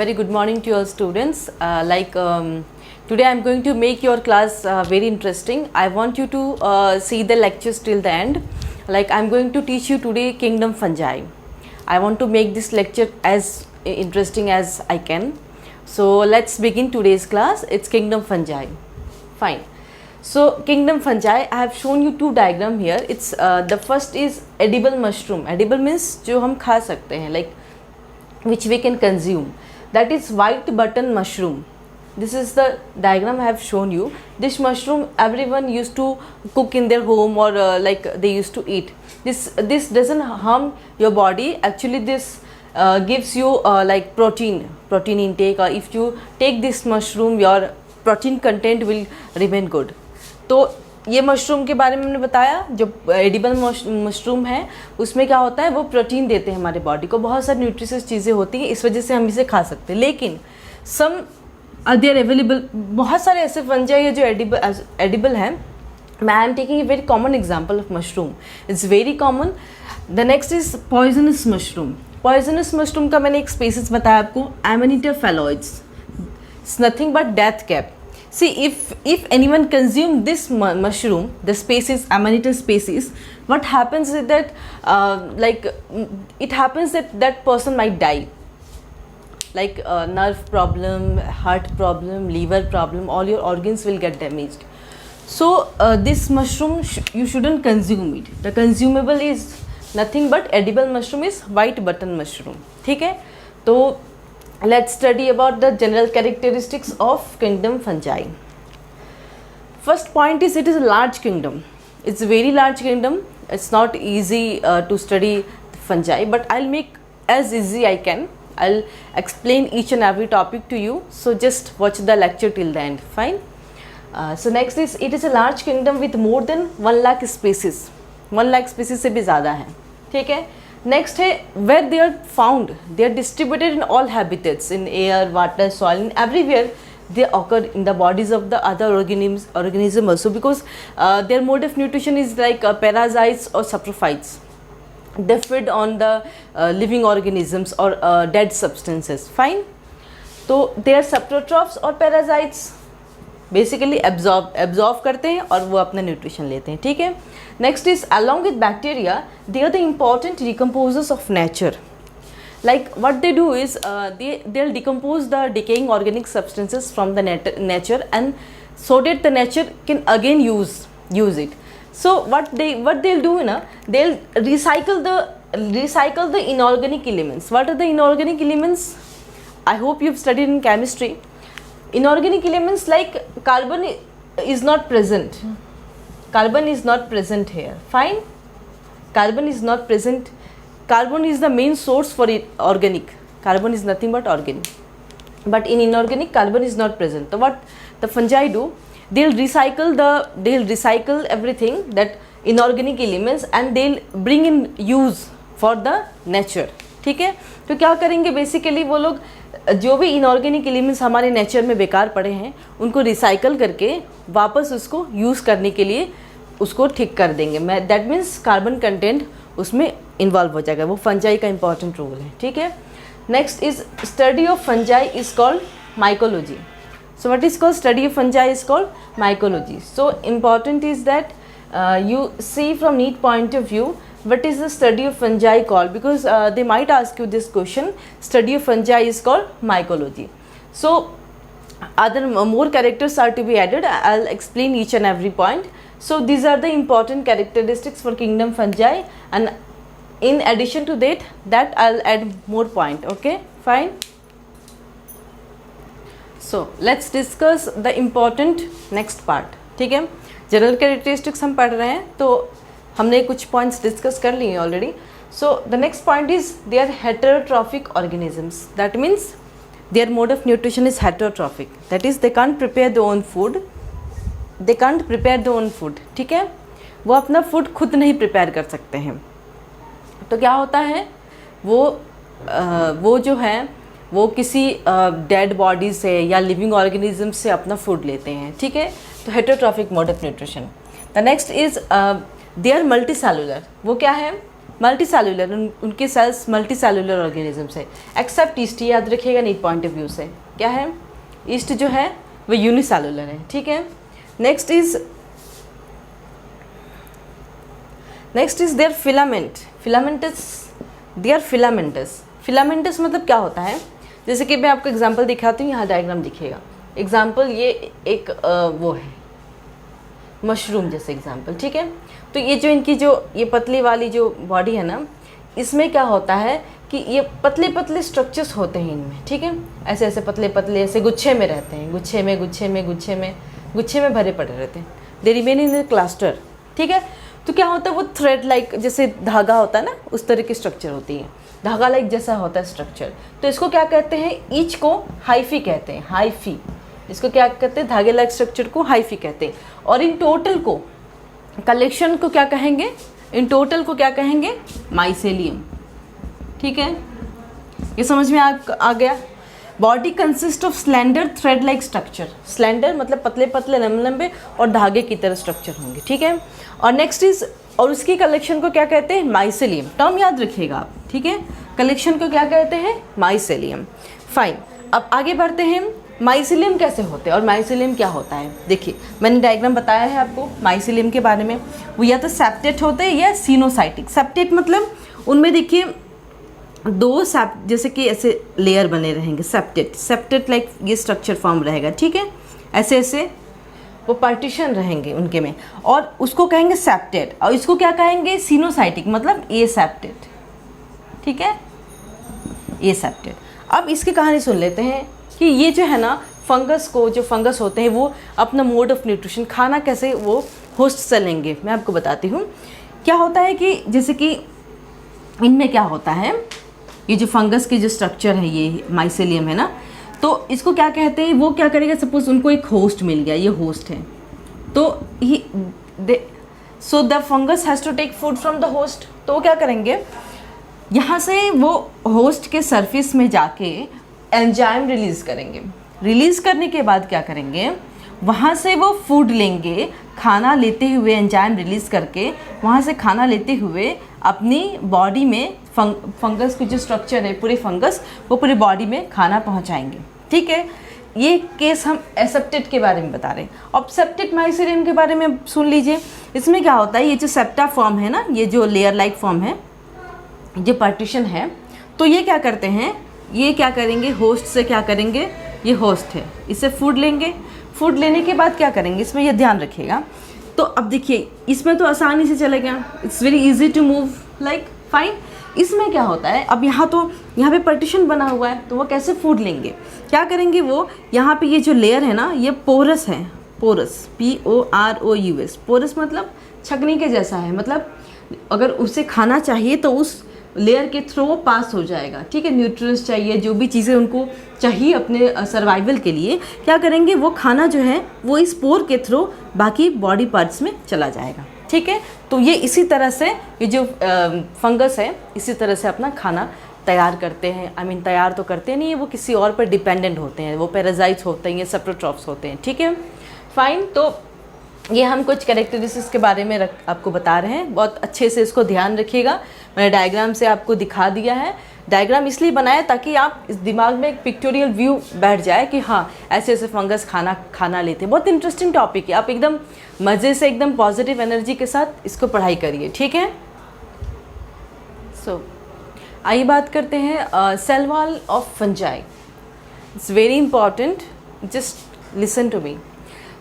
very good morning to your students. Today I'm going to make your class very interesting. I want you to see the lectures till the end. I'm going to teach you today Kingdom Fungi. I want to make this lecture as interesting as I can. So let's begin today's class. It's Kingdom Fungi. Fine. So Kingdom Fungi, I have shown you two diagram here. It's the first is edible mushroom. Edible means जो हम खा सकते हैं, like which we can consume. That is white button mushroom. This is the diagram I have shown you. This mushroom everyone used to cook in their home or they used to eat. This doesn't harm your body. Actually this gives you protein intake, or if you take this mushroom your protein content will remain good. तो ये mushroom के बारे में मैंने बताया, जो edible mushroom है उसमें क्या होता है, वो प्रोटीन देते हैं हमारे बॉडी को, बहुत सारी न्यूट्रिशियस चीज़ें होती हैं, इस वजह से हम इसे खा सकते हैं. लेकिन सम अदर अवेलेबल, बहुत सारे ऐसे फंजाई है जो एडिबल हैं. I am taking a very common example of mushroom. It's very common. The next is poisonous mushroom. Poisonous mushroom का मैंने एक स्पीसीज बताया आपको, Amanita phalloides. It's nothing but death cap. See, if anyone consume this mushroom, the species Amanita species, what happens is that it happens that person might die, like nerve problem, heart problem, liver problem, all your organs will get damaged. So this mushroom you shouldn't consume it. The consumable is nothing but edible mushroom is white button mushroom. ठीक है, तो let's study about the general characteristics of kingdom fungi. First point is it is a large kingdom. It's a very large kingdom. It's not easy to study fungi, but I'll make as easy I can. I'll explain each and every topic to you, so just watch the lecture till the end. Fine. So next is it is a large kingdom with more than 1 lakh species. 1 lakh species से भी ज़्यादा है. ठीक है. Next है where they are found, they are distributed in all habitats, in air, water, soil, in everywhere they occur in the bodies of the other organism also, because their mode of nutrition is like parasites or saprophytes. They feed on the living organisms or dead substances. Fine. तो they are saprotrophs or parasites, basically absorb करते हैं और वो अपना nutrition लेते हैं. ठीक है. Next is along with bacteria they are the important decomposers of nature. Like what they do is they will decompose the decaying organic substances from the nature, and so that the nature can again use it. So what they'll do na, they'll recycle the inorganic elements. What are the inorganic elements? I hope you've studied in chemistry. Inorganic elements like carbon is not present. Carbon is not present here. Fine. Carbon is not present. Carbon is the main source for organic. Carbon is nothing but organic. But in inorganic, carbon is not present. So what the fungi do? They'll recycle everything, that inorganic elements, and they'll bring in use for the nature. ठीक है. तो क्या करेंगे basically वो लोग, जो भी inorganic elements हमारे नेचर में बेकार पड़े हैं उनको रिसाइकल करके वापस उसको यूज़ करने के लिए उसको ठीक कर देंगे. दैट मीन्स कार्बन कंटेंट उसमें इन्वॉल्व हो जाएगा. वो फंजाई का इंपॉर्टेंट रोल है. ठीक है. Next is study of fungi is called mycology. So what is called study of fungi is called mycology. So important is that you see from neat point of view, what is the study of fungi called, because they might ask you this question. Study of fungi is called mycology. So other more characters are to be added. I'll explain each and every point. So these are the important characteristics for kingdom fungi, and in addition to that I'll add more point. Okay, fine. So let's discuss the important next part. ठीक है. General characteristics हम पढ़ रहे हैं, तो हमने कुछ points discuss कर लिए already. So the next point is they are heterotrophic organisms. That means their mode of nutrition is heterotrophic. That is they can't prepare the own food. ठीक है. वो अपना फूड खुद नहीं प्रिपेयर कर सकते हैं. तो क्या होता है, वो जो है वो किसी डेड बॉडी से या लिविंग ऑर्गेनिज्म से अपना फूड लेते हैं. ठीक है. तो heterotrophic mode of nutrition. The next is they are multi cellular. वो क्या है, मल्टी सेलुलर, उनके सेल्स मल्टी सेलुलर ऑर्गेनिजम्स है। एक्सेप्ट ईस्ट, याद रखिएगा नीट पॉइंट ऑफ व्यू से, क्या है, ईस्ट जो है वो यूनिसेलुलर है, ठीक है। Next is their filament, they are filamentous. Filamentous मतलब क्या होता है, जैसे कि मैं आपको एग्जांपल दिखाती हूँ, यहाँ डायग्राम दिखेगा। एग्जांपल ये एक वो है मशरूम जैसे एग्जांपल, ठीक है। तो ये जो इनकी जो ये पतली वाली जो बॉडी है ना, इसमें क्या होता है कि ये पतले पतले स्ट्रक्चर्स होते हैं इनमें, ठीक है। ऐसे ऐसे पतले पतले ऐसे गुच्छे में रहते हैं, गुच्छे में भरे पड़े रहते हैं। They remain in the cluster, ठीक है। तो क्या होता है, वो थ्रेड लाइक जैसे धागा होता है ना, उस तरह की स्ट्रक्चर होती है, धागा लाइक जैसा होता है स्ट्रक्चर। तो इसको क्या कहते हैं, ईच को हाइफी कहते हैं, हाइफी। इसको क्या कहते हैं, धागे लाइक स्ट्रक्चर को हाइफी कहते हैं। और इन टोटल को, कलेक्शन को क्या कहेंगे, इन टोटल को क्या कहेंगे, माइसेलियम, ठीक है। ये समझ में आ गया। Body consist of slender thread like structure, slender मतलब पतले पतले लंबे लंबे और धागे की तरह स्ट्रक्चर होंगे, ठीक है। और नेक्स्ट इज, और उसकी कलेक्शन को क्या कहते हैं, माइसेलियम। टर्म याद रखिएगा आप, ठीक है। कलेक्शन को क्या कहते हैं, माइसेलियम। फाइन, अब आगे बढ़ते हैं, माइसेलियम कैसे होते हैं और माइसेलियम क्या होता है। देखिए मैंने डायग्राम बताया है आपको माइसेलियम के बारे में, वो या तो सेप्टेट होते हैं या सिनोसाइटिक। सेप्टेट मतलब उनमें देखिए दो जैसे कि ऐसे लेयर बने रहेंगे, सेप्टेट लाइक ये स्ट्रक्चर फॉर्म रहेगा, ठीक है। ऐसे ऐसे वो पार्टीशन रहेंगे उनके में, और उसको कहेंगे सेप्टेट। और इसको क्या कहेंगे, सिनोसाइटिक मतलब ए सेप्टेट, ठीक है, ए सेप्टेट। अब इसकी कहानी सुन लेते हैं कि ये जो है ना फंगस को, जो फंगस होते हैं वो अपना मोड ऑफ न्यूट्रिशन, खाना कैसे वो होस्ट से लेंगे, मैं आपको बताती हूँ। क्या होता है कि जैसे कि इनमें क्या होता है, ये जो फंगस की जो स्ट्रक्चर है, ये माइसेलियम है ना, तो इसको क्या कहते हैं, वो क्या करेगा, सपोज उनको एक होस्ट मिल गया, ये होस्ट है, तो so the fungus has to take food from the host. तो वो क्या करेंगे, यहाँ से वो होस्ट के सरफेस में जाके एंजाइम रिलीज़ करेंगे। रिलीज़ करने के बाद क्या करेंगे, वहाँ से वो फूड लेंगे, खाना लेते हुए, एंजाइम रिलीज़ करके वहाँ से खाना लेते हुए अपनी बॉडी में फंगस की जो स्ट्रक्चर है, पूरे फंगस वो पूरी बॉडी में खाना पहुँचाएंगे, ठीक है। ये केस हम एसेप्टेट के बारे में बता रहे हैं। अब सेप्टेट माइसेलियम के बारे में सुन लीजिए। इसमें क्या होता है, ये जो सेप्टा फॉर्म है ना, ये जो लेयर लाइक फॉर्म है, जो पार्टीशन है, तो ये क्या करते हैं, ये क्या करेंगे, होस्ट से क्या करेंगे, ये होस्ट है, इससे फूड लेंगे। फूड लेने के बाद क्या करेंगे, इसमें ये ध्यान रखिएगा। तो अब देखिए इसमें तो आसानी से चले गया, it's very easy to move like fine. इसमें क्या होता है, अब यहाँ पे पार्टीशन बना हुआ है, तो वो कैसे फूड लेंगे, क्या करेंगे, वो यहाँ पे ये जो लेयर है ना, ये पोरस है, पोरस, POROUS, पोरस मतलब छकनी के जैसा है, मतलब अगर उसे खाना चाहिए तो उस लेयर के थ्रू पास हो जाएगा, ठीक है। न्यूट्रिएंट्स चाहिए, जो भी चीज़ें उनको चाहिए अपने सर्वाइवल के लिए, क्या करेंगे, वो खाना जो है वो इस पोर के थ्रू बाकी बॉडी पार्ट्स में चला जाएगा, ठीक है। तो ये इसी तरह से ये जो फंगस है, इसी तरह से अपना खाना तैयार करते हैं। तैयार तो करते नहीं है, वो किसी और पर डिपेंडेंट होते हैं, वो पैरासाइट्स होते हैं, ये सेप्रोट्रॉप्स होते हैं, ठीक है। फाइन, तो ये हम कुछ कैरेक्टरिस्टिक्स के बारे में आपको बता रहे हैं, बहुत अच्छे से इसको ध्यान रखिएगा। मैंने डायग्राम से आपको दिखा दिया है। डायग्राम इसलिए बनाया ताकि आप इस दिमाग में एक पिक्टोरियल व्यू बैठ जाए कि हाँ ऐसे ऐसे फंगस खाना लेते हैं। बहुत इंटरेस्टिंग टॉपिक है, आप एकदम मज़े से, एकदम पॉजिटिव एनर्जी के साथ इसको पढ़ाई करिए, ठीक है। सो आइए बात करते हैं cell wall of fungi. It's very important, just listen to me.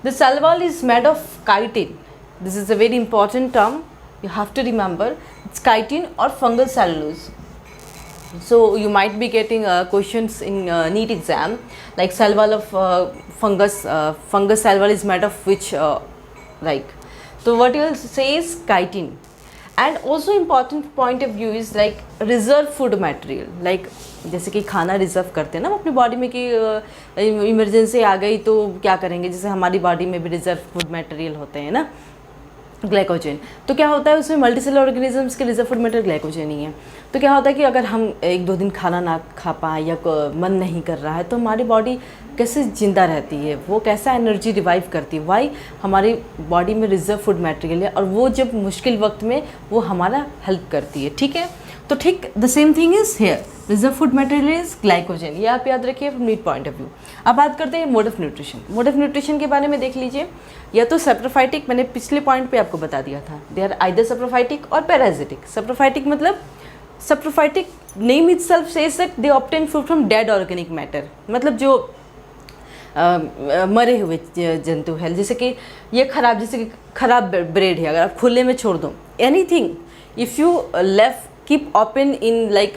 The cell wall is made of chitin. This is a very important term. You have to remember. It's chitin or fungal cellulose. So you might be getting questions in NEET exam, like cell wall of fungus. Fungus cell wall is made of which, like. So what you will say is chitin. And also important point of view is like reserve food material. Like जैसे कि खाना reserve करते हैं ना अपनी body में, कि emergency आ गई तो क्या करेंगे, जैसे हमारी बॉडी में भी रिजर्व फूड मटेरियल होते हैं ना, ग्लाइकोजन। तो क्या होता है उसमें मल्टीसेलुलर ऑर्गेनिजम्स के रिजर्व फूड मटेरियल ग्लाइकोजन ही है। तो क्या होता है कि अगर हम 1-2 दिन खाना ना खा पाएँ या मन नहीं कर रहा है तो हमारी बॉडी कैसे ज़िंदा रहती है, वो कैसा एनर्जी रिवाइव करती है, वाई हमारी बॉडी में रिजर्व फूड मटेरियल है और वो जब मुश्किल वक्त में वो हमारा हेल्प करती है। ठीक है, तो ठीक the same thing is here, reserve food material is glycogen, ये आप याद रखिए from NEET point of view. अब बात करते हैं mode of nutrition. Mode of nutrition के बारे में देख लीजिए, या तो सैप्रोफाइटिक, मैंने पिछले पॉइंट पे आपको बता दिया था, दे आर आइदर सैप्रोफाइटिक और पैरासिटिक। सैप्रोफाइटिक मतलब saprophytic name itself says that they obtain food from dead organic matter, मतलब जो मरे हुए जंतु है, जैसे कि ये खराब, जैसे कि खराब ब्रेड है, अगर आप खुले में छोड़ दो, anything if you left keep open in like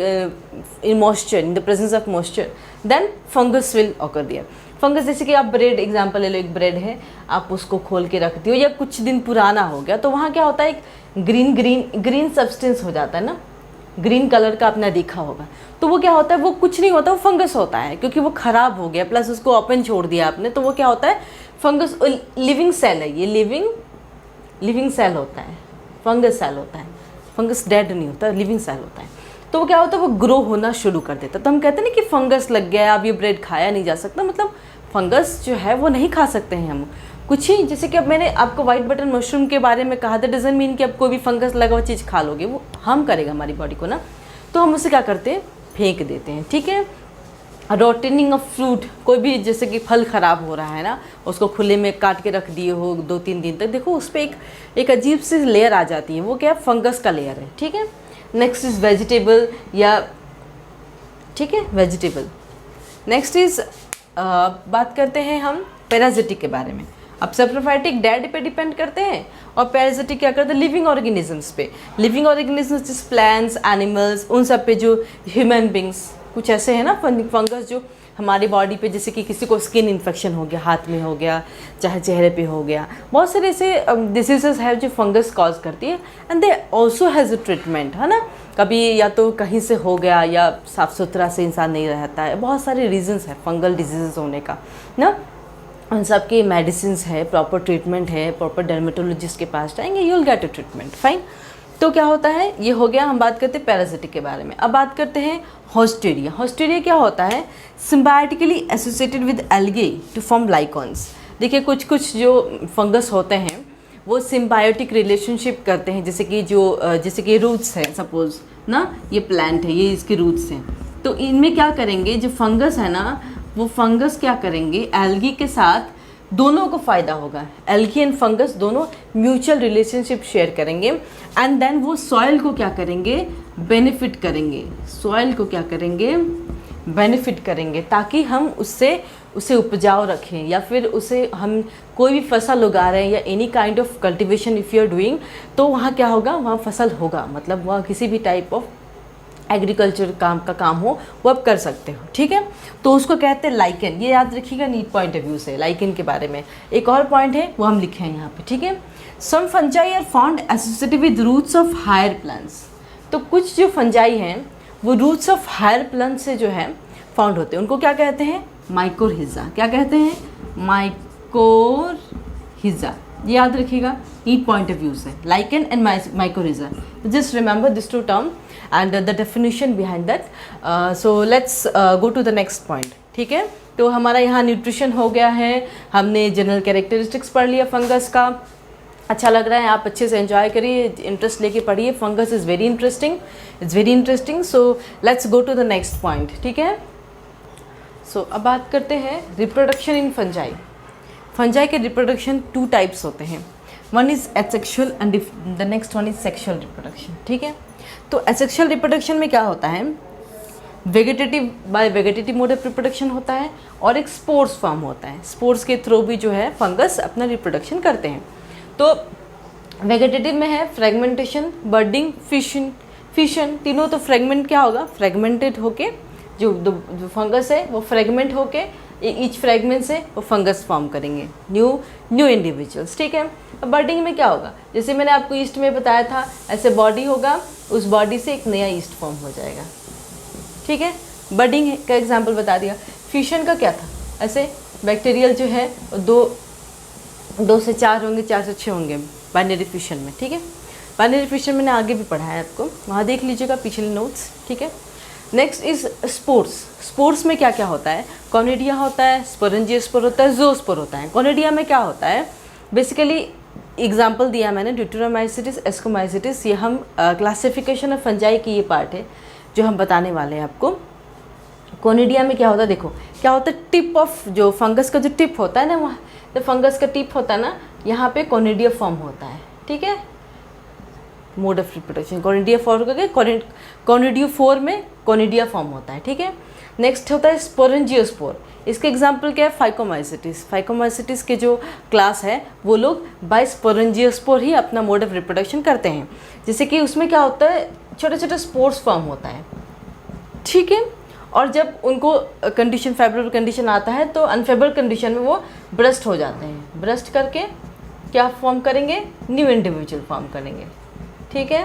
in moisture, in the presence of moisture, then fungus will occur there. Fungus जैसे कि आप ब्रेड एग्जांपल ले लो, एक ब्रेड है, आप उसको खोल के रख दियो या कुछ दिन पुराना हो गया तो वहाँ क्या होता है, एक ग्रीन सब्सटेंस हो जाता है ना, ग्रीन कलर का आपने देखा होगा। तो वो क्या होता है, वो कुछ नहीं होता, वो फंगस होता है, क्योंकि वो ख़राब हो गया प्लस उसको ओपन छोड़ दिया आपने, तो वो क्या होता है, फंगस लिविंग सेल है, ये लिविंग सेल होता है, फंगस सेल होता है। फंगस डेड नहीं होता, लिविंग सेल होता है। तो वो क्या होता है, वो ग्रो होना शुरू कर देता है। तो हम कहते हैं ना कि फंगस लग गया, अब ये ब्रेड खाया नहीं जा सकता, मतलब फंगस जो है वो नहीं खा सकते हैं हम कुछ ही। जैसे कि अब मैंने आपको वाइट बटन मशरूम के बारे में कहा था, डजंट मीन कि अब कोई भी फंगस लगा हुआ चीज़ खा लोगे, वो हार्म करेगा हमारी बॉडी को ना, तो हम उसे क्या करते हैं, फेंक देते हैं। ठीक है, रोटेनिंग ऑफ फ्रूट, कोई भी जैसे कि फल ख़राब हो रहा है ना, उसको खुले में काट के रख दिए हो 2-3 दिन तक, देखो उस पर एक अजीब सी लेयर आ जाती है, वो क्या, फंगस का लेयर है। ठीक है, नेक्स्ट इज़ वेजिटेबल, या ठीक है वेजिटेबल। नेक्स्ट इज़ बात करते हैं हम पैरासिटिक के बारे में। अब सैप्रोफाइटिक डेड पे डिपेंड करते हैं और पैरासिटिक क्या करते हैं, लिविंग ऑर्गेनिजम्स पे। लिविंग ऑर्गेनिजम्स जैसे प्लांट्स, एनिमल्स, उन सब पे, जो ह्यूमन बींग्स कुछ ऐसे हैं ना फंगस जो हमारी बॉडी पे, जैसे कि किसी को स्किन इन्फेक्शन हो गया, हाथ में हो गया, चाहे चेहरे पे हो गया, बहुत सारे ऐसे डिसीजेस है जो फंगस कॉज करती है, and they also has a treatment, है ना। कभी या तो कहीं से हो गया या साफ़ सुथरा से इंसान नहीं रहता है, बहुत सारे रीजंस है फंगल डिजीज़ होने का ना, उन सब की मेडिसिन है, प्रॉपर ट्रीटमेंट है, प्रॉपर डर्मेटोलॉजिस्ट के पास जाएंगे, you will get a treatment, fine. तो क्या होता है, ये हो गया, हम बात करते हैं पैरासिटिक के बारे में। अब बात करते हैं होस्टेरिया। होस्टेरिया क्या होता है, symbiotically associated with algae to form lichens. देखिए कुछ जो फंगस होते हैं वो सिम्बायोटिक रिलेशनशिप करते हैं, जैसे कि रूट्स है, सपोज ना, ये प्लांट है, ये इसके रूट्स हैं, तो इनमें क्या करेंगे, जो फंगस है ना, वो फंगस क्या करेंगे, एल्गी के साथ, दोनों को फ़ायदा होगा, एल्गी एंड फंगस दोनों म्यूचुअल रिलेशनशिप शेयर करेंगे, एंड देन वो सॉइल को क्या करेंगे, बेनिफिट करेंगे, सॉइल को क्या करेंगे, बेनिफिट करेंगे, ताकि हम उसे उपजाऊ रखें, या फिर उसे हम कोई भी फसल उगा रहे हैं या any kind of cultivation if you are doing, तो वहाँ क्या होगा, वहाँ फसल होगा, मतलब वहाँ किसी भी टाइप ऑफ एग्रीकल्चर का काम हो वो आप कर सकते हो। ठीक है, तो उसको कहते हैं लाइकेन, ये याद रखिएगा नीट पॉइंट ऑफ व्यू से। लाइकेन के बारे में एक और पॉइंट है, वो हम लिखे हैं यहाँ पे। ठीक है, some fungi are found associated with roots of higher plants. तो कुछ जो फंजाई हैं वो रूट्स ऑफ हायर प्लांट से जो है फाउंड होते हैं, उनको क्या कहते हैं, माइकोरहिजा। क्या कहते हैं, माइकोरहिजा, ये याद रखिएगा नीट पॉइंट ऑफ व्यू से, lichen and mycorrhiza. Just remember this two term and the definition behind that. So let's go to the next point. ठीक है, तो हमारा यहाँ न्यूट्रिशन हो गया है, हमने जनरल कैरेक्टरिस्टिक्स पढ़ लिया फंगस का। अच्छा लग रहा है, आप अच्छे से एंजॉय करिए, इंटरेस्ट लेके पढ़िए, fungus is very interesting, it's very interesting. So let's go to the next point. ठीक है, सो अब बात करते हैं रिप्रोडक्शन इन फंजाई। फंजाई के रिप्रोडक्शन 2 टाइप्स होते हैं, one is asexual and the next one is sexual reproduction. ठीक है, तो एसेक्सुअल रिप्रोडक्शन में क्या होता है, वेगेटेटिव मोड ऑफ रिप्रोडक्शन होता है और एक स्पोर्स फॉर्म होता है, स्पोर्स के थ्रू भी जो है फंगस अपना रिप्रोडक्शन करते हैं। तो वेगेटेटिव में है फ्रेगमेंटेशन, बर्डिंग, फिशन, तीनों। तो फ्रेगमेंट क्या होगा, फ्रेगमेंटेड होके जो फंगस है वो फ्रेगमेंट होके ईच फ्रेगमेंट से वो फंगस फॉर्म करेंगे, न्यू इंडिविजुअल्स। ठीक है, बर्डिंग में क्या होगा, जैसे मैंने आपको ईस्ट में बताया था, ऐसे बॉडी होगा, उस बॉडी से एक नया ईस्ट फॉर्म हो जाएगा। ठीक है, बर्डिंग का एग्जांपल बता दिया। फ्यूशन का क्या था, ऐसे बैक्टीरियल जो है 2 से 4 होंगे, 4 से 6 होंगे, बाइनरी फिशन में, ठीक है। बाइनरी फिशन मैंने आगे भी पढ़ा है आपको, वहाँ देख लीजिएगा पिछले नोट्स, ठीक है। Next is spores. स्पोर्ट्स में क्या क्या होता है, कॉनिडिया होता है, स्पोरेंजियोस्पोर होता है, ज़ूस्पोर होता है। कॉनिडिया में क्या होता है, बेसिकली एग्जाम्पल दिया मैंने, ड्यूटेरोमाइसिटिस, एस्कोमाइसिटिस, ये हम क्लासिफिकेशन ऑफ फंजाई की ये पार्ट है जो हम बताने वाले हैं आपको। कॉनिडिया में क्या होता है, देखो क्या होता है, टिप ऑफ जो फंगस का जो टिप होता है ना, वहाँ जो फंगस का टिप होता है ना, यहाँ पे कॉनिडिया फॉर्म होता है, ठीक है। Mode of reproduction conidia form करके कॉनिडियोफोर में कॉनिडिया फॉर्म होता है, ठीक है। नेक्स्ट होता है स्पोरेंजियोस्पोर। इसके एग्जाम्पल क्या है, फाइकोमाइसिटिस। फाइकोमाइसिटिस के जो क्लास है वो लोग बाय स्पोरेंजियोस्पोर ही अपना मोड ऑफ रिप्रोडक्शन करते हैं। जैसे कि उसमें क्या होता है, छोटे छोटे स्पोर्स फॉर्म होता है, ठीक है। और जब उनको कंडीशन फेवरेबल कंडीशन आता है तो अनफेवरेबल कंडीशन में वो ब्रस्ट हो जाते हैं। ब्रस्ट करके क्या फॉर्म करेंगे, न्यू इंडिविजुअल फॉर्म करेंगे, ठीक है,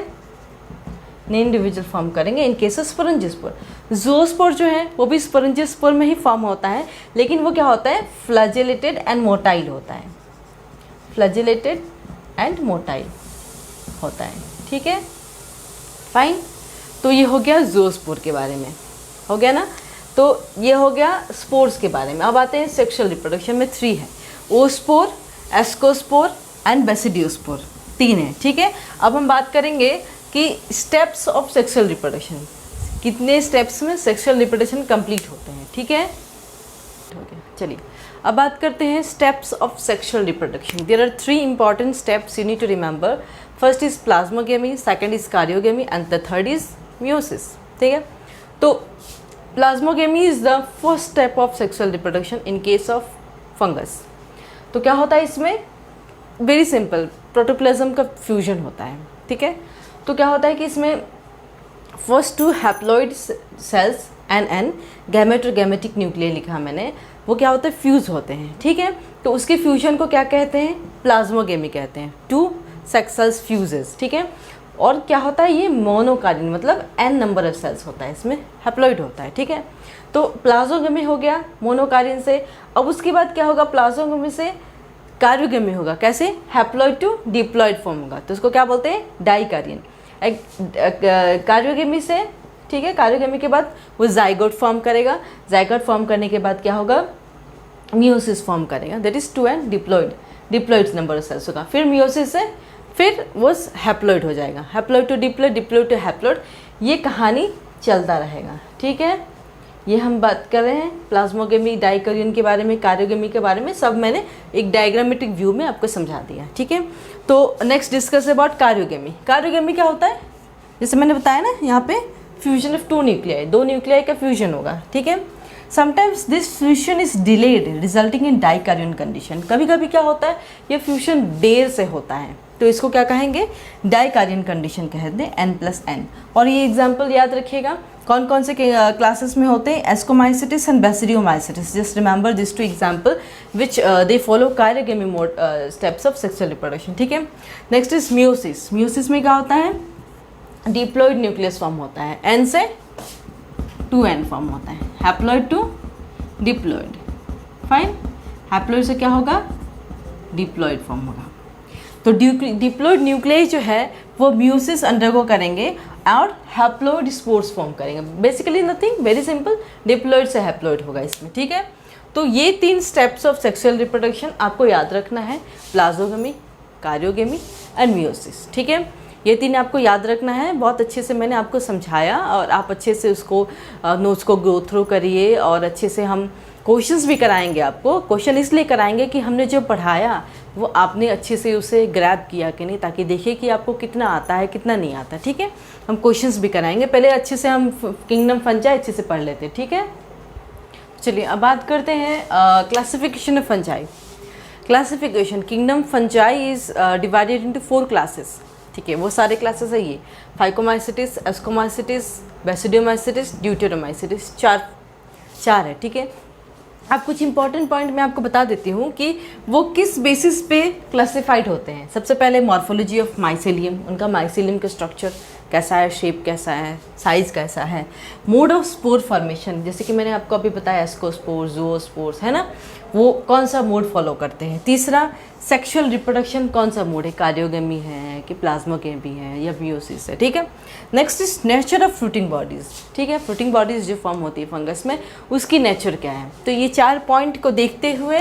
न्यू इंडिविजुअल फॉर्म करेंगे इन केस ऑफ स्पोरेंजियोस्पोर। ज़ूस्पोर जो है वो भी स्पोरेंजियोस्पोर में ही फॉर्म होता है, लेकिन वो क्या होता है, फ्लैजेलेटेड एंड मोटाइल होता है, फ्लैजेलेटेड एंड मोटाइल होता है, ठीक है, फाइन। तो ये हो गया ज़ूस्पोर के बारे में, हो गया ना। तो ये हो गया स्पोर्स के बारे में। अब आते हैं सेक्सुअल रिप्रोडक्शन में 3 है, ओस्पोर, एस्कोस्पोर एंड बेसिडियोस्पोर, 3 है, ठीक है। अब हम बात करेंगे कि स्टेप्स ऑफ सेक्सुअल रिप्रोडक्शन, कितने स्टेप्स में सेक्सुअल रिप्रोडक्शन कंप्लीट होते हैं, ठीक है। हो गया, चलिए अब बात करते हैं steps of sexual reproduction. There are 3 important steps you need to remember. First is plasmogamy, second is karyogamy and the third is meiosis, ठीक है। तो plasmogamy is the first step of sexual reproduction in case of fungus. तो क्या होता है इसमें, very simple, protoplasm का fusion होता है, ठीक है। तो क्या होता है कि इसमें first 2 haploid cells N gamete और गैमेटिक न्यूक्लियर लिखा मैंने, वो क्या होता है, फ्यूज़ होते हैं, ठीक है। तो उसके फ्यूजन को क्या कहते हैं, प्लाज्मोगेमी कहते हैं, 2 सेक्स सेल्स फ्यूजेस, ठीक है। और क्या होता है, ये मोनोकार्डिन, मतलब n नंबर ऑफ सेल्स होता है, इसमें हैप्लॉइड होता है, ठीक है। तो प्लाज्मोगेमी हो गया मोनोकार्डिन से। अब उसके बाद क्या होगा, प्लाज्मोगेमी से कार्योगेमी होगा, कैसे, हैप्लॉइड टू डिप्लॉइड फॉर्म होगा, तो उसको क्या बोलते हैं, डाइकार्डियन। कार्योगेमी से, ठीक है, कार्योगेमी के बाद वो जाइगोट फॉर्म करेगा, जाइगोट फॉर्म करने के बाद क्या होगा, मियोसिस फॉर्म करेगा, that is 2 and diploid number of cells होगा। फिर मियोसिस से फिर वो हैप्लॉइड हो जाएगा, haploid to diploid, diploid to haploid, ये कहानी चलता रहेगा, ठीक है। ये हम बात कर रहे हैं प्लाज्मोगेमी, डाइकार्डियन के बारे में, कार्योगेमी के बारे में, सब मैंने एक डायग्रामेटिक व्यू में आपको समझा दिया, ठीक है। तो next discuss about karyogamy. Karyogamy क्या होता है, जैसे मैंने बताया ना, यहाँ पे फ्यूजन ऑफ 2 न्यूक्लियाई, 2 न्यूक्लियाई का फ्यूजन होगा, ठीक है। Sometimes this fusion is delayed resulting in dikaryon condition. कभी कभी क्या होता है, ये फ्यूजन देर से होता है, तो इसको क्या कहेंगे, डाइकार्डियन कंडीशन कहते हैं, N+N। और ये एग्जाम्पल याद रखिएगा कौन कौन से क्लासेस में होते हैं, Ascomycetes and Basidiomycetes. Just remember this 2 example which they follow karyogamy mode steps of sexual reproduction, ठीक है। Next is meiosis. मियोसिस में क्या होता है, डिप्लॉइड न्यूक्लियस फॉर्म होता है, N से 2N फॉर्म होता है, haploid to diploid, fine. Haploid से क्या होगा, डिप्लॉइड फॉर्म होगा। तो डिप्लॉइड न्यूक्लियाई जो है वो मियोसिस अंडरगो करेंगे और हैप्लॉइड स्पोर्स फॉर्म करेंगे। Basically nothing, very simple, diploid से हैप्लॉइड होगा इसमें, ठीक है। तो ये 3 स्टेप्स ऑफ सेक्सुअल रिप्रोडक्शन आपको याद रखना है, प्लाज्मोगेमी, कार्योगेमी एंड मियोसिस, ठीक है। ये 3 आपको याद रखना है, बहुत अच्छे से मैंने आपको समझाया और आप अच्छे से उसको नोट्स को गो थ्रू करिए और अच्छे से हम क्वेश्चंस भी कराएंगे आपको। क्वेश्चन इसलिए कराएंगे कि हमने जो पढ़ाया वो आपने अच्छे से उसे ग्रैब किया कि नहीं, ताकि देखिए कि आपको कितना आता है कितना नहीं आता, ठीक है। हम क्वेश्चंस भी कराएंगे, पहले अच्छे से हम किंगडम फंजाई अच्छे से पढ़ लेते हैं, ठीक है। चलिए अब बात करते हैं classification of fungi. Classification, kingdom fungi is divided into 4 classes, ठीक है। वो सारे क्लासेस है ये, फाइकोमाइसिटिस, एस्कोमाइसिटिस, बेसिडियोमाइसिटिस, ड्यूटेरोमाइसिटिस, 4 है, ठीक है। अब कुछ इंपॉर्टेंट पॉइंट मैं आपको बता देती हूँ कि वो किस बेसिस पे क्लासिफाइड होते हैं। सबसे पहले मॉर्फोलॉजी ऑफ माइसेलियम, उनका माइसेलियम का स्ट्रक्चर कैसा है, शेप कैसा है, साइज़ कैसा है। मोड ऑफ स्पोर फॉर्मेशन, जैसे कि मैंने आपको अभी बताया एस्कोस्पोर, ज़ूओस्पोर्स, है ना। वो कौन सा मोड फॉलो करते हैं। तीसरा, सेक्सुअल रिप्रोडक्शन कौन सा मोड है, कार्डियोगेमी है कि प्लाज्मोगेमी है या मियोसिस है, ठीक है। Next is nature of fruiting bodies, ठीक है, फ्रूटिंग बॉडीज़ जो फॉर्म होती है फंगस में, उसकी नेचर क्या है। तो ये 4 पॉइंट को देखते हुए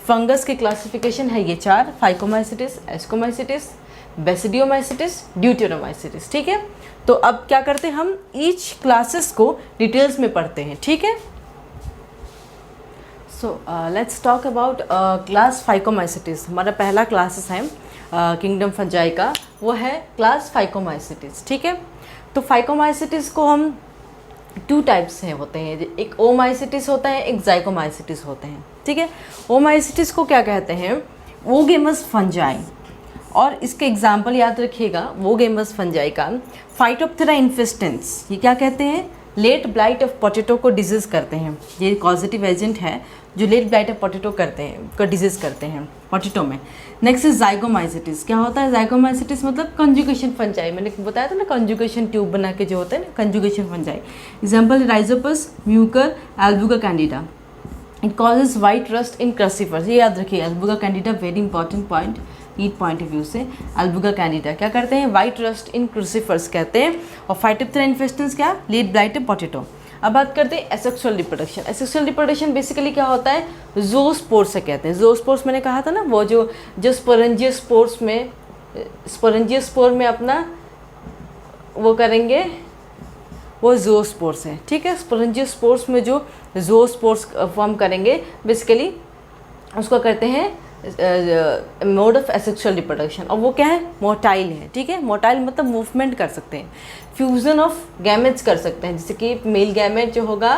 फंगस की क्लासिफिकेशन है ये 4, फाइकोमाइसिटिस, एस्कोमाइसिटिस, बेसिडियोमाइसिटिस, ड्यूटेरोमाइसिटिस, ठीक है। तो अब क्या करते हैं, हम ईच क्लासेस को डिटेल्स में पढ़ते हैं, ठीक है। So let's talk about class phycomycetes. हमारा पहला क्लासेस है किंगडम फंजाई का, वो है क्लास फाइकोमाइसिटिस, ठीक है। तो फाइकोमाइसिटिस को हम 2 टाइप्स से होते हैं, एक ओमाइसिटिस होता है, एक जाइकोमाइसिटिस होते हैं, ठीक है। ओमाइसिटिस को क्या कहते हैं, वोगेमस फंजाई, और इसके एग्जाम्पल याद रखिएगा वोगेमस फंजाई का। फाइटोप्थेरा इन्फेस्टेंस, ये क्या कहते हैं, लेट ब्लाइट ऑफ पोटैटो को डिजीज़ करते हैं। ये कॉजेटिव एजेंट है जो लेट ब्लाइट ऑफ पोटैटो करते हैं, को डिजीज़ करते हैं पोटैटो में। नेक्स्ट इज जाइगोमाइसिटिस, क्या होता है जाइगोमाइसिटिस मतलब कंजुगेशन फंजाई, मैंने बताया था ना कंजुगेशन ट्यूब बना के जो होता है ना conjugation fungi. Example Rhizopus, Mucor, Albugo candida. It causes white rust in crucifers, ये याद रखिए Albugo candida very important point NEET point of view से। एल्बुगा कैंडिडा क्या करते हैं, वाइट रस्ट इन क्रूसिफर्स कहते हैं। और फाइटोप्थेरा इन्फेस्टेंस क्या, लेट ब्लाइट पोटैटो। अब बात करते हैं asexual reproduction. Asexual reproduction basically क्या होता है, ज़ोस्पोर्स से कहते हैं। ज़ोस्पोर्स मैंने कहा था ना, वो जो स्पोरेंजियोस्पोर्स में, स्पोरेंजियोस्पोर में अपना वो करेंगे, वो ज़ोस्पोर्स है, ठीक है। स्पोरेंजियोस्पोर्स में जो ज़ोस्पोर्स फॉर्म करेंगे बेसिकली उसको कहते हैं मोड ऑफ एसेक्सुअल रिप्रोडक्शन, और वो क्या है, मोटाइल है, ठीक है। मोटाइल मतलब मूवमेंट कर सकते हैं, फ्यूजन ऑफ गैमेट्स कर सकते हैं, जैसे कि मेल गैमेट जो होगा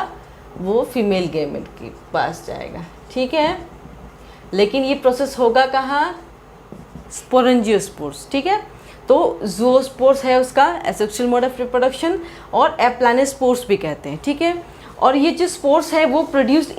वो फीमेल गैमेट के पास जाएगा, ठीक है। लेकिन ये प्रोसेस होगा कहाँ, स्पोरेंजियोस्पोर्स, ठीक है। तो ज़ोस्पोर्स है उसका एसेक्सुअल मोड ऑफ रिप्रोडक्शन, और एप्लानेस्पोर्स भी कहते हैं, ठीक है। और ये जो स्पोर्स है वो प्रोड्यूस्ड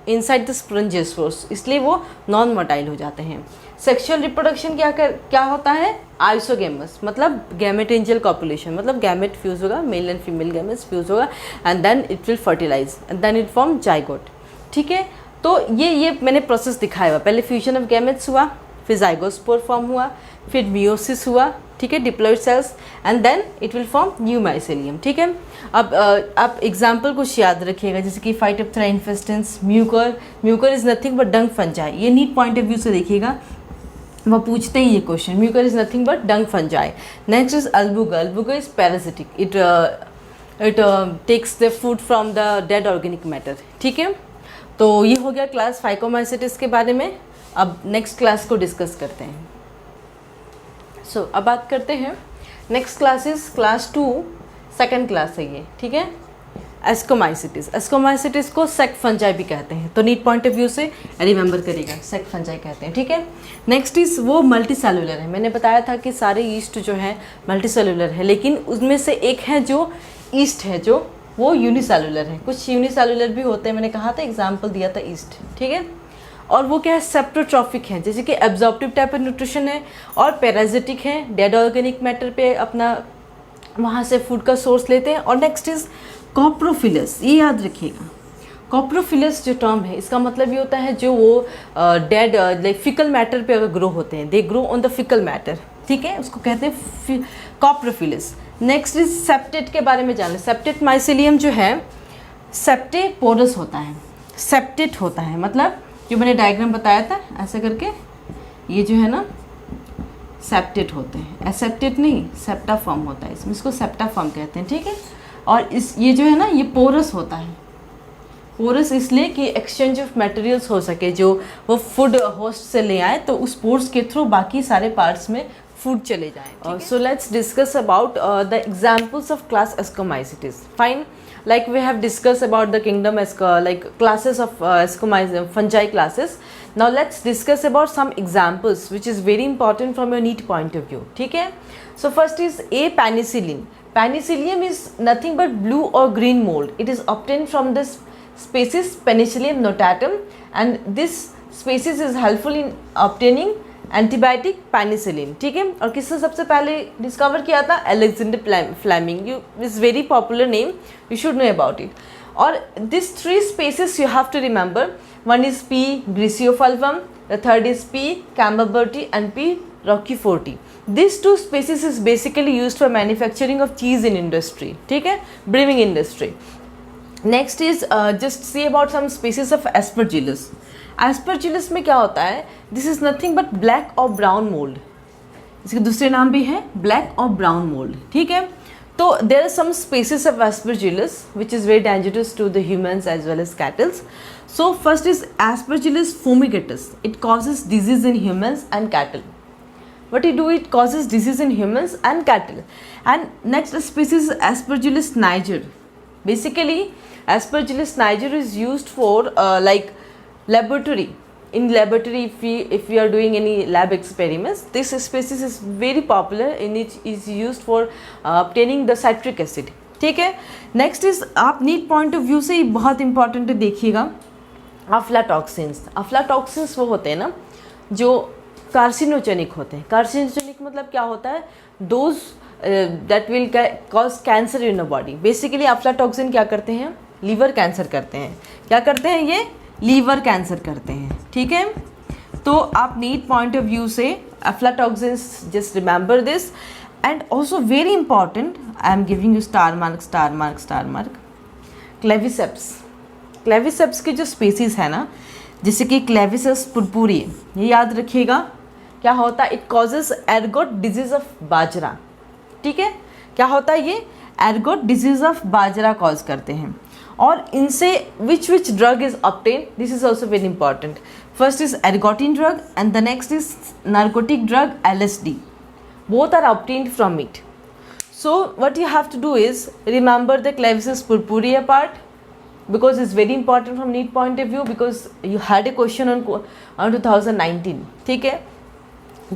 इनसाइड द स्पोरेंजियोस्पोर्स, इसलिए वो नॉन मोटाइल हो जाते हैं। सेक्सुअल रिप्रोडक्शन क्या होता है, आइसोगेमस मतलब गैमेट एंजल कॉपुलेशन, मतलब गैमेट फ्यूज होगा, male and female gametes fuse होगा, and then it will fertilise and then it form zygote, ठीक है। तो ये मैंने प्रोसेस दिखाया हुआ, पहले फ्यूजन ऑफ गैमेट्स हुआ, फिर जाइगोस्पोर फॉर्म हुआ, फिर मियोसिस हुआ, ठीक है, diploid cells, and then it will form new mycelium, ठीक है। अब आप एग्जाम्पल कुछ याद रखिएगा, जैसे कि Phytophthora infestans, Mucor is nothing but dung fungi, ये नीट पॉइंट ऑफ व्यू से देखिएगा, वो पूछते हैं ये question, Mucor is nothing but dung fungi. Next is Albugo is parasitic, it takes the food from the dead organic matter, ठीक है। तो ये हो गया क्लास फाइकोमाइसिटिस के बारे में। अब नेक्स्ट क्लास को डिस्कस करते हैं। सो अब बात करते हैं next class is class 2, second class है ये, ठीक है। एस्कोमाइसिटिस को सेक फंजाई भी कहते हैं, तो नीट पॉइंट ऑफ व्यू से रिमेंबर करिएगा, सेक फंजाई कहते हैं, ठीक है। नेक्स्ट इज वो मल्टी सेलुलर है, मैंने बताया था कि सारे ईस्ट जो है मल्टी सेलुलर है, लेकिन उसमें से एक है जो ईस्ट है जो वो यूनिसेलुलर है, कुछ यूनिसेलुलर भी होते हैं, मैंने कहा था एग्जाम्पल दिया था ईस्ट, ठीक है। और वो क्या है, सेप्टोट्रॉफिक है, जैसे कि एब्जॉर्प्टिव टाइप ऑफ न्यूट्रिशन है, और पैराजिटिक है, डेड ऑर्गेनिक मैटर पे अपना वहाँ से फूड का सोर्स लेते हैं। और नेक्स्ट इज कॉप्रोफिलस, ये याद रखिएगा, कॉप्रोफिलस जो टर्म है इसका मतलब ये होता है जो वो डेड लाइक फिकल मैटर पे अगर ग्रो होते हैं, they grow on the faecal matter, ठीक है, उसको कहते हैं कॉप्रोफिलस। नेक्स्ट इज सेप्टेट के बारे में जान लें। सेप्टेट माइसेलियम जो है सेप्टे पोरस होता है, सेप्टेट होता है, मतलब जो मैंने डायग्राम बताया था ऐसा करके, ये जो है ना सेप्टेट होते हैं, एसेप्टेट नहीं, सेप्टा फॉर्म होता है इसमें, इसको सेप्टा फॉर्म कहते हैं, ठीक है। और ये जो है ना ये पोरस होता है, पोरस इसलिए कि एक्सचेंज ऑफ मटेरियल्स हो सके, जो वो फूड होस्ट से ले आए तो उस पोर्स के थ्रू बाकी सारे पार्ट्स में फूड चले जाएं। सो let's discuss about the examples of class ascomycetes. Fine, like we have discussed about the kingdom like classes of fungi classes. Now let's discuss about some examples which is very important from your NEET point of view, ठीक है। So first is A, penicillin. Penicillium is nothing but blue or green mold. It is obtained from this species Penicillium notatum, and this species is helpful in obtaining antibiotic penicillin, ठीक है। और किसने सबसे पहले discover किया था, Alexander Fleming, you is very popular name, you should know about it. और this 3 species you have to remember, One is P. griseofulvum, the third is P. camberberti and P. roqueforti. These two species is basically used for manufacturing of cheese in industry, ठीक है, brewing industry. Next is just see about some species of Aspergillus. Aspergillus में क्या होता है, this is nothing but black or brown mold. इसके दूसरे नाम भी है ब्लैक और ब्राउन मोल्ड, ठीक है. तो there are some species of Aspergillus which is very dangerous to the humans as well as cattles. So first is Aspergillus fumigatus. It causes disease in humans and cattle. What it do? It causes disease in humans and cattle. And next species is Aspergillus niger. Basically, Aspergillus niger is used for like laboratory. In laboratory, if we are doing any lab experiments, this species is very popular and it is used for obtaining the citric acid, ठीक है. Next is आप NEET point of view से ये बहुत important है, देखिएगा. अफ्लाटॉक्सिन्स. अफ्लाटॉक्सिन्स वो होते हैं ना जो कार्सिनोजेनिक होते हैं. कार्सिनोजेनिक मतलब क्या होता है, those that will cause cancer in a body. Basically aflatoxin क्या करते हैं, लीवर कैंसर करते हैं. क्या करते हैं ये, लीवर कैंसर करते हैं, ठीक है. तो आप नीट पॉइंट ऑफ व्यू से aflatoxins just remember this. And also very important, I am giving you star mark star mark star mark. Claviceps. Claviceps की जो स्पीसीज है ना, जैसे कि क्लेविसेप्स पुरपुरी, ये याद रखिएगा. क्या होता है, it causes ergot disease of bajra, ठीक है. क्या होता है ये, ergot disease of bajra cause करते हैं. और इनसे which drug is obtain, this is also very important. First is ergotin drug and the next is narcotic drug LSD. Both are obtained from it. So what you have to do is remember the Claviceps purpurea part because it's very important from NEET point of view because you had a question on 2019, ठीक है.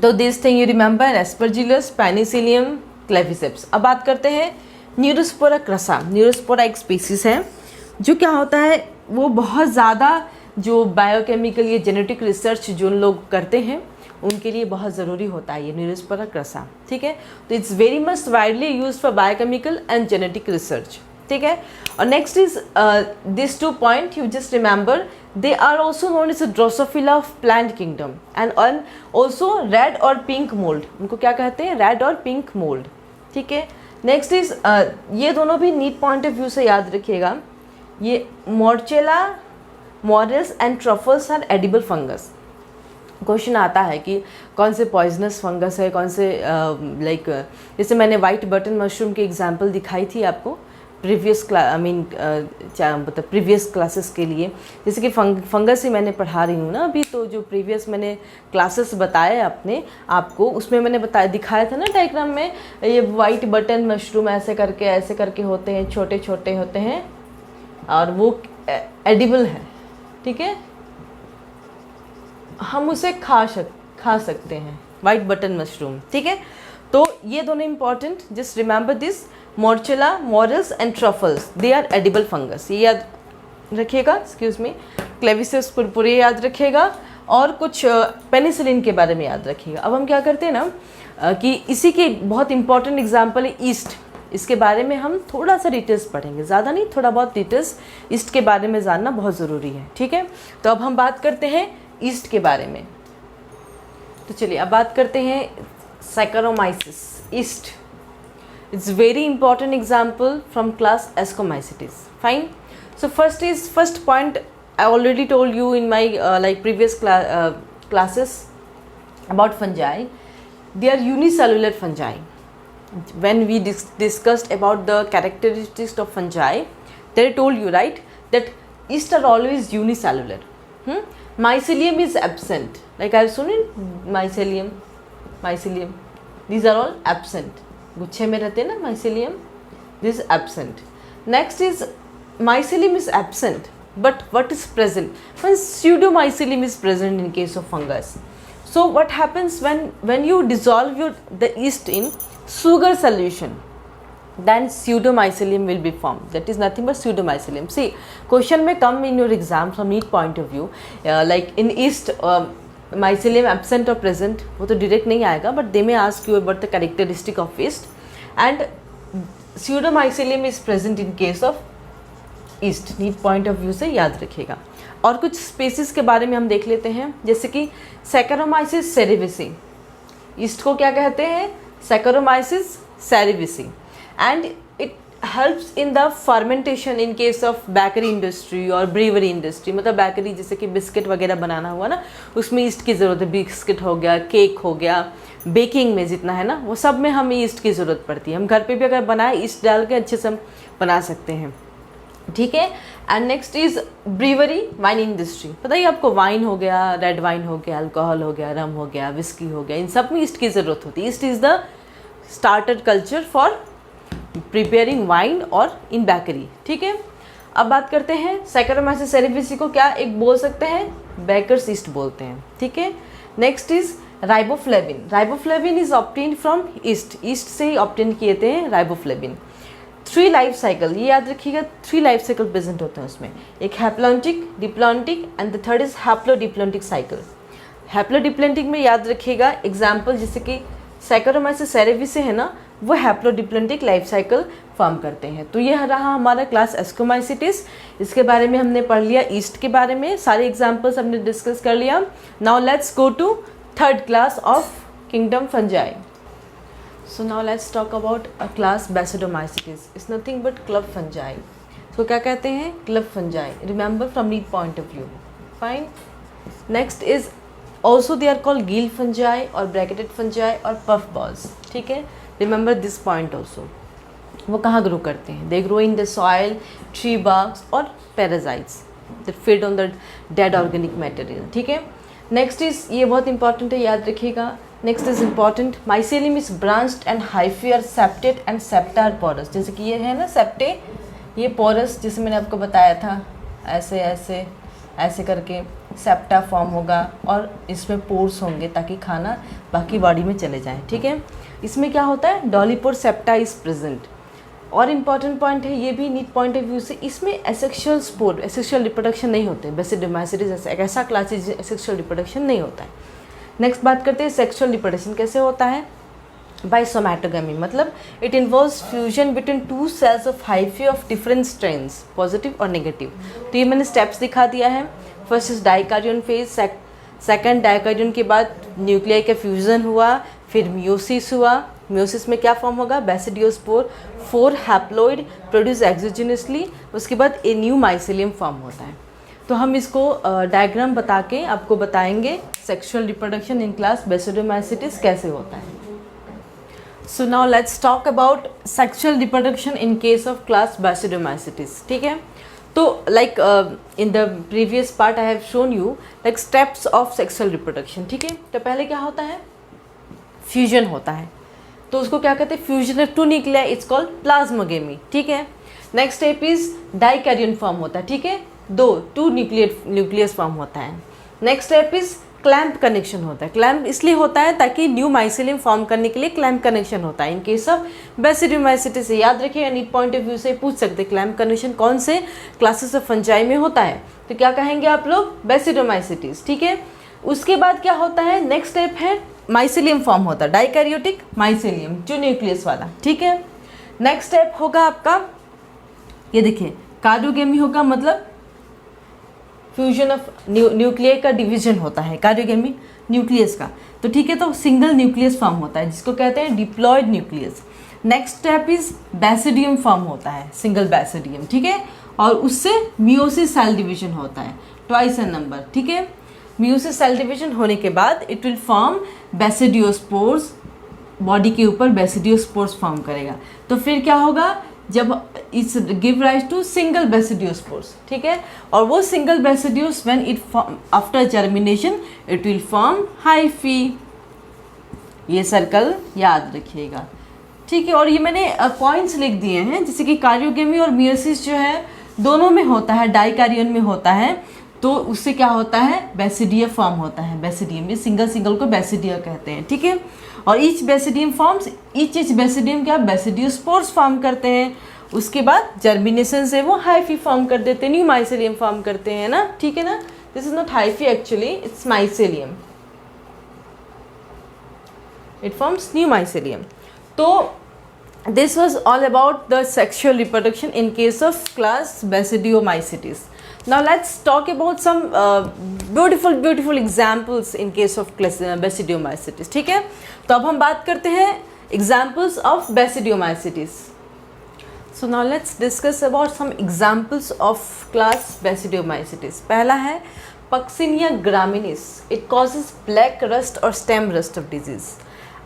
तो this thing you remember, Aspergillus, Penicillium, Claviceps. अब बात करते हैं Neurospora क्रसा. Neurospora एक species है जो क्या होता है, वो बहुत ज़्यादा जो बायोकेमिकल या जेनेटिक रिसर्च जो लोग करते हैं उनके लिए बहुत ज़रूरी होता है ये न्यूरोस्पोरा क्रसा, ठीक है. तो it's very much widely use for biochemical and genetic research, ठीक है. और next is this to point you just remember, they are also known as Drosophila of plant kingdom and also red और pink mould. उनको क्या कहते हैं, red और pink mould, ठीक है. नेक्स्ट इज ये दोनों भी नीट पॉइंट ऑफ व्यू से याद रखिएगा. ये Morchella, morels and truffles are edible fungus. Question आता है कि कौन से पॉइजनस फंगस है, कौन से लाइक जैसे मैंने वाइट बटन मशरूम की एग्जांपल दिखाई थी आपको प्रीवियस मतलब प्रीवियस क्लासेस के लिए. जैसे कि फंगस ही मैंने पढ़ा रही हूँ ना अभी, तो जो प्रीवियस मैंने क्लासेस बताए अपने आपको, उसमें मैंने बताया दिखाया था ना डायग्राम में, ये वाइट बटन मशरूम ऐसे करके होते हैं, छोटे छोटे होते हैं और वो एडिबल है, ठीक है. हम उसे खा सकते हैं, वाइट बटन मशरूम, ठीक है. तो ये दोनों important, just remember this. Morchella, morels and truffles, they are edible fungus, ये याद रखिएगा. Excuse me. क्लेविसेप्स पुरपुरिया याद रखिएगा और कुछ पेनिसिलिन के बारे में याद रखिएगा. अब हम क्या करते हैं ना कि इसी के बहुत इंपॉर्टेंट एग्जाम्पल है ईस्ट. इसके बारे में हम थोड़ा सा डिटेल्स पढ़ेंगे, ज़्यादा नहीं, थोड़ा बहुत डिटेल्स ईस्ट के बारे में जानना बहुत ज़रूरी है, ठीक है. तो अब हम बात करते हैं ईस्ट के बारे में. तो चलिए अब बात करते हैं Saccharomyces, yeast. It's very important example from class Ascomycetes. Fine. So first point I already told you in my like previous classes about fungi. They are unicellular fungi. When we discussed about the characteristics of fungi, they told you right that yeast are always unicellular. Mycelium is absent. Like I have shown in mycelium. These are all absent. गुच्छे में रहते हैं ना mycelium. This is absent. Next is mycelium is absent. But what is present? When pseudomycelium is present in case of fungus. So what happens when you dissolve the yeast in sugar solution? Then pseudomycelium will be formed. That is nothing but pseudomycelium. See, question may come in your exam from neat point of view. Like in yeast, mycelium absent or present, वो तो direct नहीं आएगा, but they may ask you about the characteristic of yeast. And pseudomycelium is present in case of yeast. Neat point of view से याद रखिएगा. और कुछ species के बारे में हम देख लेते हैं, जैसे कि सैकरोमाइसिस सेरेविसी। ईस्ट को क्या कहते हैं? Saccharomyces cerevisiae. And it helps in the fermentation in case of bakery industry और ब्रीवरी इंडस्ट्री। मतलब बेकरी जैसे कि बिस्किट वगैरह बनाना हुआ ना, उसमें ईस्ट की ज़रूरत है। बिस्किट हो गया, केक हो गया, बेकिंग में जितना है ना, वो सब में हमें ईस्ट की ज़रूरत पड़ती है। हम घर पे भी अगर बनाए ईस्ट डाल के अच्छे से हम बना सकते हैं, ठीक है। And next is brewery wine industry. पता ही आपको, वाइन हो गया, रेड वाइन हो गया, अल्कोहल हो गया, रम हो गया, विस्की हो गया, इन सब में ईस्ट की ज़रूरत होती है। East is the starter culture for preparing wine और इन बेकरी, ठीक है। अब बात करते हैं सैकरोमाइसिस सेरेविसी को क्या एक बोल सकते हैं? बेकर्स ईस्ट बोलते हैं, ठीक है। Next is riboflavin. Riboflavin is obtain from east. East से ही ऑब्टेन किए थे राइबोफ्लेविन। 3 लाइफ साइकिल, ये याद रखिएगा, 3 लाइफ साइकिल प्रेजेंट होते हैं उसमें। एक haplontic, diplontic and the third is haplodiplontic cycle. Haplodiplontic में याद रखिएगा एग्जाम्पल जैसे कि सैकरोमाइसिस सेरेविसी है ना, वो हैप्लोडिप्लॉन्टिक लाइफ साइकिल फॉर्म करते हैं। तो ये रहा हमारा क्लास एस्कोमाइसिटिस। इसके बारे में हमने पढ़ लिया, ईस्ट के बारे में सारे एग्जाम्पल्स हमने डिस्कस कर लिया। Now let's go to third class of kingdom fungi. So now let's talk about a class Basidiomycetes. It's nothing but club fungi. So क्या कहते हैं? Club fungi. Remember from need point of view. Fine. Next is also they are called gill fungi or bracketed fungi or puff balls. ठीक है? Remember this point also. वो कहाँ grow करते हैं? They grow in the soil, tree barks और parasites that feed on the dead organic material. ठीक है? Next is, ये बहुत important है, याद रखिएगा। Next is important, mycelium is branched and hyphae और सेप्टेड एंड सेप्टार पोरस। जैसे कि ये है ना सेप्टे, ये पोरस जैसे मैंने आपको बताया था, ऐसे ऐसे ऐसे करके सेप्टा फॉर्म होगा और इसमें पोर्स होंगे ताकि खाना बाकी बॉडी में चले जाए, ठीक है। इसमें क्या होता है? डॉलीपोर सेप्टा इज प्रेजेंट। और इम्पॉर्टेंट पॉइंट है ये भी नीट पॉइंट ऑफ व्यू से, इसमें एसेक्सुअल स्पोर, एसेक्सुअल रिप्रोडक्शन नहीं होते। बेसिडियोमाइसिटिस ऐसा क्लास है जिसमें एसेक्सुअल रिप्रोडक्शन नहीं होता है। नेक्स्ट बात करते हैं सेक्सुअल रिप्रोडक्शन कैसे होता है? By somatogamy. मतलब it involves fusion between 2 cells of hyphae of different strains, positive और नेगेटिव। तो ये मैंने स्टेप्स दिखा दिया है। First is dikaryon phase, second dikaryon के बाद न्यूक्लियाई का फ्यूजन हुआ, फिर मियोसिस हुआ। मियोसिस में क्या फॉर्म होगा? बेसिडियोस्पोर, 4 हैप्लॉइड प्रोड्यूस एक्सोजेनसली, उसके बाद ए न्यू माइसेलियम फॉर्म होता है। तो हम इसको डायग्राम बता के आपको बताएंगे sexual reproduction in class basidiomycetes कैसे होता है। So now let's talk about sexual reproduction in case of class basidiomycetes, ठीक है। तो like in the previous part I have shown you like steps of sexual reproduction, ठीक है। तो पहले क्या होता है? फ्यूजन होता है, तो उसको क्या कहते हैं? Fusion of 2 nuclei, it's called plasmogamy, ठीक है। Next step is dikaryon form होता है, ठीक है, 2 न्यूक्लियस फॉर्म होता है। Next step is clamp connection होता है। क्लैंप इसलिए होता है ताकि न्यू माइसेलियम फॉर्म करने के लिए क्लैंप कनेक्शन होता है। इन केस ऑफ बेसिडियोमाइसिटिस से याद रखिएगा, नीट पॉइंट ऑफ व्यू से पूछ सकते हैं क्लैंप कनेक्शन कौन से क्लासेस ऑफ फंजाई में होता है, तो क्या कहेंगे आप लोग? बेसिडियोमाइसिटिस, ठीक है। उसके बाद क्या होता है? नेक्स्ट स्टेप है माइसेलियम फॉर्म होता है, डाइकैरियोटिक माइसेलियम, 2 न्यूक्लियस वाला, ठीक है। नेक्स्ट स्टेप होगा आपका, ये देखिए कार्डियोगेमी होगा, मतलब फ्यूजन ऑफ न्यूक्लियर का डिवीजन होता है, कार्डियोगेमी न्यूक्लियस का, तो ठीक है। तो सिंगल न्यूक्लियस फॉर्म होता है जिसको कहते हैं diploid nucleus. Next step is basidium form होता है, सिंगल बेसिडियम, ठीक है। और उससे मियोसिस सेल डिवीजन होता है, ट्वाइस एन नंबर, ठीक है। मियोसिस सेल डिवीजन होने के बाद it will form basidiospores, body के ऊपर बेसिडियोस्पोर्स फॉर्म करेगा। तो फिर क्या होगा? जब it's give rise to single basidiospores, ठीक है। और वो single basidios when it form after germination it will form hyphae. ये सर्कल याद रखिएगा, ठीक है। और ये मैंने पॉइंट्स लिख दिए हैं, जैसे कि कार्डियोगेमी और मियोसिस जो है दोनों में होता है, डाइकैरियन में होता है, तो उससे क्या होता है? बेसिडिया फॉर्म होता है। बेसिडियम में सिंगल को बेसिडिया कहते हैं, ठीक है। और each basidium forms, each basidium क्या? बेसिडियोस्पोर्स फॉर्म करते हैं। उसके बाद जर्मिनेशन से वो हाइफी फॉर्म कर देते हैं, न्यू माइसेलियम फॉर्म करते हैं ना, ठीक है ना। This is not hyphae actually, it's mycelium, it forms new mycelium. तो this was all about the sexual reproduction in case of class Basidiomycetes. Now let's talk about some beautiful examples in case of basidiomycetes. ठीक है, तो अब हम बात करते हैं examples of basidiomycetes. So now let's discuss about some examples of class basidiomycetes. पहला है Puccinia graminis. It causes black rust or stem rust of disease.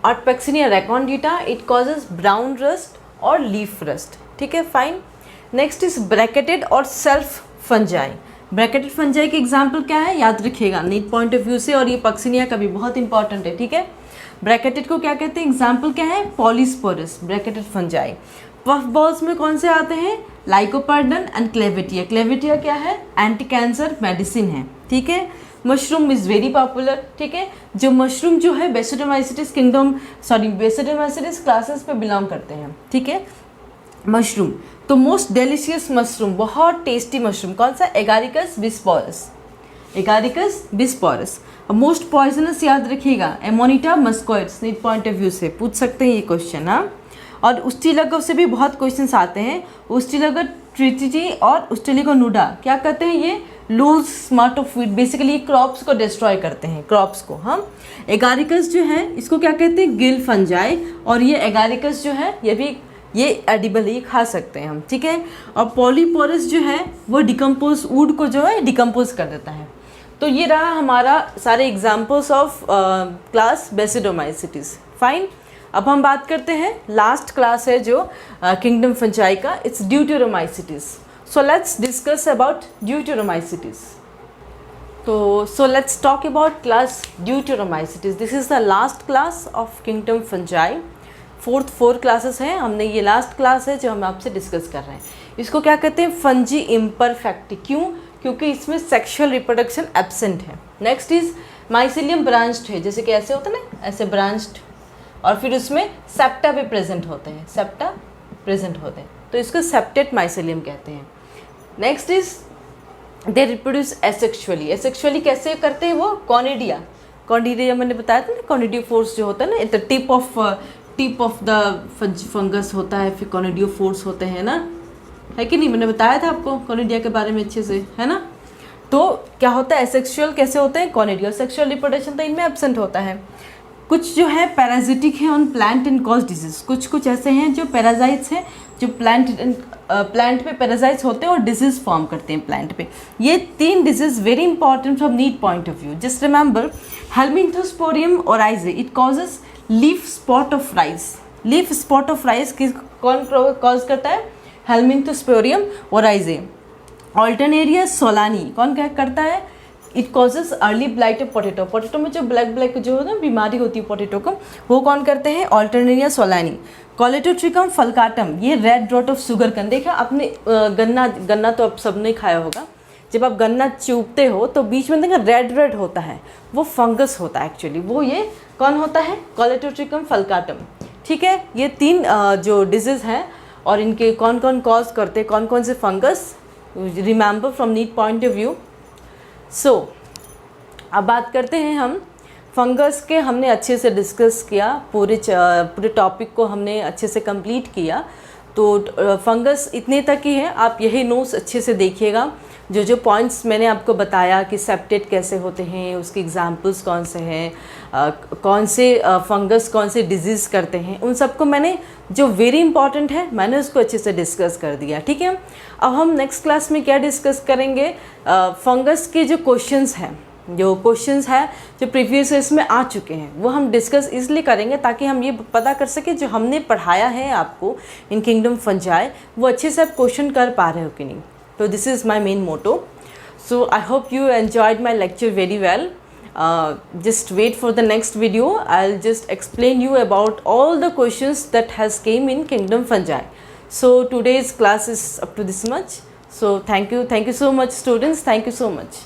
और Puccinia recondita, it causes brown rust or leaf rust. ठीक है, fine. Next is bracketed और self fungi. Bracketed fungi के example क्या है, याद रखिएगा नीट पॉइंट ऑफ व्यू से, और ये पक्सिनिया का भी बहुत इंपॉर्टेंट है. ठीक है, ब्रैकेटेड को क्या कहते हैं, एग्जाम्पल क्या है, पॉलीस्पोरस ब्रैकेटेड फंजाई. पफ बॉल्स में कौन से आते हैं, लाइकोपर्डन एंड क्लेविटिया. क्लेविटिया क्या है, एंटी कैंसर मेडिसिन है. ठीक है, मशरूम इज़ वेरी पॉपुलर. ठीक है, जो मशरूम जो है बेसिडोमाइसिटिस बेसिडोमाइसिटिस क्लासेस पे बिलोंग करते हैं. ठीक है, मशरूम तो मोस्ट डेलिशियस मशरूम, बहुत टेस्टी मशरूम कौन सा, Agaricus bisporus. Agaricus bisporus. Most poisonous याद रखिएगा, एमोनिटा मस्कोइड्स. नीट पॉइंट ऑफ व्यू से पूछ सकते हैं ये क्वेश्चन. हाँ, और उस्टिलगो से भी बहुत क्वेश्चंस आते हैं. उस्टिलगो ट्रिटिटी और उस्टिलिगो नूडा क्या कहते हैं, ये loose smut of wheat, basically crops को डिस्ट्रॉय करते हैं, क्रॉप्स को. हम एगारिकस जो है इसको क्या कहते हैं, गिल फंजाई. और ये एगारिकस जो है ये एडिबल ही खा सकते हैं हम. ठीक है, और पॉलीपोरस जो है वो डिकम्पोज वुड को जो है डिकम्पोज कर देता है. तो ये रहा हमारा सारे examples of class basidiomycetes. Fine, अब हम बात करते हैं लास्ट क्लास है जो किंगडम फंजाई का, it's deuteromycetes. So let's discuss about deuteromycetes. So let's talk about class Deuteromycetes. This is the last class of kingdom fungi. Four classes हैं, हमने ये लास्ट क्लास है जो हम आपसे डिस्कस कर रहे हैं. इसको क्या कहते हैं, फंजी इम्परफेक्ट. क्यों, क्योंकि इसमें सेक्सुअल रिप्रोडक्शन एब्सेंट है. नेक्स्ट इज माइसिलियम ब्रांच्ड है, जैसे कि ऐसे होता है ना, ऐसे ब्रांच्ड, और फिर उसमें सेप्टा भी प्रेजेंट होते हैं, सेप्टा प्रेजेंट होते हैं, तो इसको सेप्टेट माइसिलियम कहते हैं. Next is they reproduce asexually. Asexually कैसे करते हैं वो, कॉनिडिया. कॉनिडिया मैंने बताया था ना, कॉनिडियोफोर्स जो होता है ना, the tip of the fungus होता है, फिर कॉनिडियोफोर्स होते हैं ना, है कि नहीं, मैंने बताया था आपको कॉनिडिया के बारे में अच्छे से, है ना. तो क्या होता है, एसेक्सुअल कैसे होते हैं, कॉनिडिया. सेक्सुअल रिप्रोडक्शन तो इनमें एब्सेंट होता है. कुछ जो है पैराजिटिक है on plant and cause disease. कुछ ऐसे हैं जो पैराजाइट्स हैं, जो प्लांट पे पैराजाइट्स होते हैं और डिजीज फॉर्म करते हैं प्लांट पे. ये 3 disease very important from NEET point of view. Just remember, Helminthosporium oryzae, it causes leaf spot of rice. Leaf spot of rice कौन कॉज करता है, हेलमिंथोस्पोरियम ओराइजे. ऑल्टरनेरिया सोलानी कौन क्या करता है, it causes early blight of potato. Potato में जो black जो है ना बीमारी होती है पोटैटो को, वो कौन करते हैं, ऑल्टरनेरिया सोलानी. कॉलेटोट्रिकम फल्काटम, ये रेड रॉट ऑफ शुगर कन. देखा आपने गन्ना तो अब सबने खाया होगा. जब आप गन्ना चूपते हो तो बीच में देखा रेड होता है, वो फंगस होता है एक्चुअली. वो ये कौन होता है, कॉलेटोट्रिकम फल्काटम. ठीक है, ये 3 जो डिजीज़ हैं और इनके कौन कौन कॉज करते हैं, कौन कौन से fungus, remember from NEET point of view. So अब बात करते हैं हम फंगस के. हमने अच्छे से डिस्कस किया, पूरे टॉपिक को हमने अच्छे से कंप्लीट किया. तो फंगस इतने तक ही है, आप यही नोट्स अच्छे से देखिएगा. जो पॉइंट्स मैंने आपको बताया कि सेप्टेट कैसे होते हैं, उसके एग्जांपल्स कौन से हैं, कौन से फंगस कौन से डिजीज़ करते हैं, उन सबको मैंने जो वेरी इंपॉर्टेंट है मैंने उसको अच्छे से डिस्कस कर दिया. ठीक है, अब हम नेक्स्ट क्लास में क्या डिस्कस करेंगे, फंगस के जो क्वेश्चंस हैं जो प्रीवियस ईयर्स में आ चुके हैं, वो हम डिस्कस इसलिए करेंगे ताकि हम ये पता कर सकें जो हमने पढ़ाया है आपको इन किंगडम फंजाई, वो अच्छे से आप क्वेश्चन कर पा रहे हो कि नहीं. So this is my main motto. So I hope you enjoyed my lecture very well. Just wait for the next video. I'll just explain you about all the questions that has came in Kingdom Fungi. So today's class is up to this much. So thank you so much students. Thank you so much.